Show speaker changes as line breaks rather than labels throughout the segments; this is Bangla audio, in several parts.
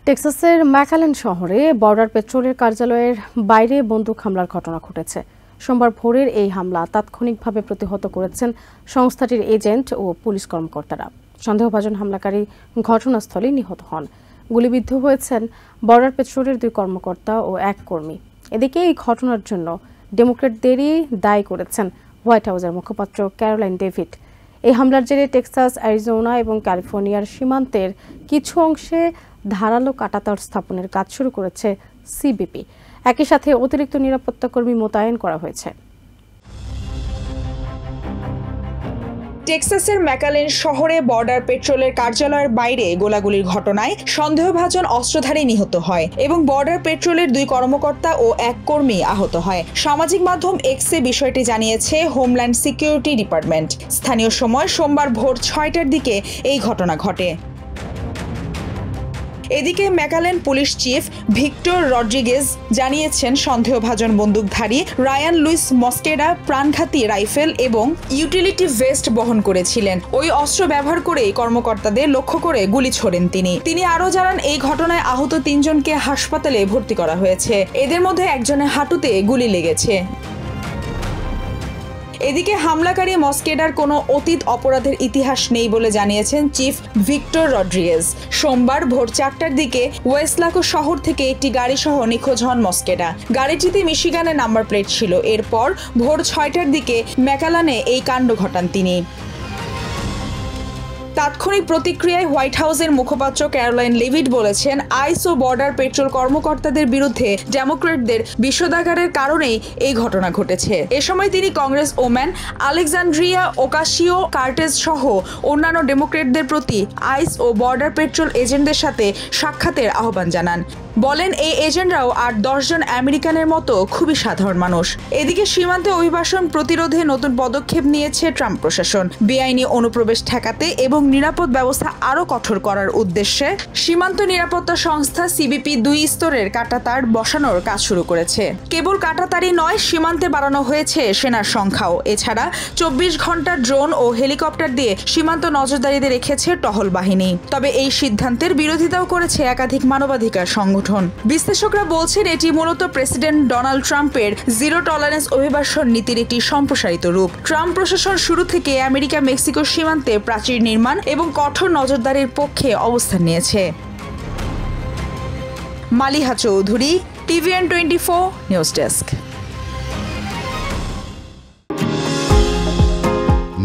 টেক্সাসের ম্যাকালেন শহরে বর্ডার পেট্রোলের কার্যালয়ের বাইরে বন্দুক হামলার ঘটনা ঘটেছে। সোমবার ভোরের এই হামলা তাৎক্ষণিকভাবে প্রতিহত করেছেন সংস্থাটির এজেন্ট ও পুলিশ কর্মকর্তারা। সন্দেহভাজন হামলাকারী ঘটনাস্থলেই নিহত হন। গুলিবিদ্ধ হয়েছেন বর্ডার পেট্রোলের 2 কর্মকর্তা ও 1 কর্মী। এদিকে এই ঘটনার জন্য ডেমোক্র্যাটদেরই দায়ী করেছেন হোয়াইট হাউসের মুখপাত্র ক্যারোলাইন ডেভিড। এই হামলার জেরে টেক্সাস, অ্যারিজোনা এবং ক্যালিফোর্নিয়ার সীমান্তের কিছু অংশে ধারালো কাঁটাতার স্থাপনের কাজ শুরু করেছে সিবিপি। একই সাথে অতিরিক্ত নিরাপত্তা কর্মী মোতায়েন করা হয়েছে।
টেক্সাসের ম্যাকালেন শহরে বর্ডার পেট্রোলের কার্যালয়ের বাইরে গোলাগুলির ঘটনায় সন্দেহভাজন অস্ত্রধারী নিহত হয় এবং বর্ডার পেট্রোলের 2 কর্মকর্তা ও 1 কর্মী আহত হয়। সামাজিক মাধ্যম এক্সে বিষয়টি জানিয়েছে হোমল্যান্ড সিকিউরিটি ডিপার্টমেন্ট। স্থানীয় সময় সোমবার ভোর 6টার দিকে এই ঘটনা ঘটে। এদিকে ম্যাকালেন পুলিশ চিফ ভিক্টর রড্রিগেজ জানিয়েছেন সন্দেহভাজন বন্দুকধারী রায়ান লুইস মস্কেডা প্রাণঘাতী রাইফেল এবং ইউটিলিটি ভেস্ট বহন করেছিলেন। ওই অস্ত্র ব্যবহার করেই কর্মকর্তাদের লক্ষ্য করে গুলি ছোড়েন তিনি আরও জানান এই ঘটনায় আহত 3 জনকে হাসপাতালে ভর্তি করা হয়েছে। এদের মধ্যে একজনের হাঁটুতে গুলি লেগেছে। এদিকে হামলাকারী মস্কেডার কোনো অতীত অপরাধের ইতিহাস নেই বলে জানিয়েছেন চিফ ভিক্টর রড্রিগেজ। সোমবার ভোর 4টার দিকে ওয়েস্টলাকো শহর থেকে একটি গাড়ি সহ নিখোঁজ হন মস্কেডা। গাড়িটিতে মিশিগানের নাম্বার প্লেট ছিল। এরপর ভোর 6টার দিকে ম্যাকালানে এই কাণ্ড ঘটান তিনি। তাৎক্ষণিক প্রতিক্রিয়ায় হোয়াইট হাউসের মুখপাত্র ক্যারোলাইন লেভিট বলেছেন, আইস ও বর্ডার পেট্রোল কর্মকর্তাদের বিরুদ্ধে ডেমোক্র্যাটদের বিষোদাগারের কারণেই এই ঘটনা ঘটেছে। এ সময় তিনি Congress woman Alexandria Ocasio cartridge সহ অন্যান্য ডেমোক্র্যাটদের প্রতি আইস ও বর্ডার পেট্রোল এজেন্টদের সাথে সাক্ষাতের আহ্বান জানান। বলেন এই এজেন্টরাও 8-10 জন আমেরিকানের মতো খুবই সাধারণ মানুষ। এদিকে সীমান্তে অভিবাসন প্রতিরোধে নতুন পদক্ষেপ নিয়েছে ট্রাম্প প্রশাসন। বেআইনি অনুপ্রবেশ ঠেকাতে এবং নিরাপদ ব্যবস্থা আরও কঠোর করার উদ্দেশ্যে সীমান্ত নিরাপত্তা সংস্থা সিবিপি 2 স্তরের কাঁটাতার বসানোর কাজ শুরু করেছে। কেবল কাঁটাতারই নয়, সীমান্তে বাড়ানো হয়েছে সেনার সংখ্যাও। এছাড়া 24 ঘন্টার ড্রোন ও হেলিকপ্টার দিয়ে সীমান্ত নজরদারিতে রেখেছে টহল বাহিনী। তবে এই সিদ্ধান্তের বিরোধিতাও করেছে একাধিক মানবাধিকার সংগঠন। বিশ্লেষকরা বলছেন এটি মূলত প্রেসিডেন্ট ডোনাল্ড ট্রাম্পের জিরো টলারেন্স অভিবাসন নীতির একটি সম্প্রসারিত রূপ। ট্রাম্প প্রশাসন শুরু থেকে আমেরিকা মেক্সিকো সীমান্তে প্রাচীর নির্মাণ এবং কঠোর নজরদারির পক্ষে অবস্থান নিয়েছে। Maliha Chowdhury, TVN 24 news desk.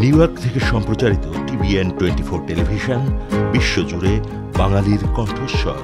New York থেকে সম্প্রচারিত TVN 24 টেলিভিশন বিশ্বজুড়ে বাঙালির কণ্ঠস্বর।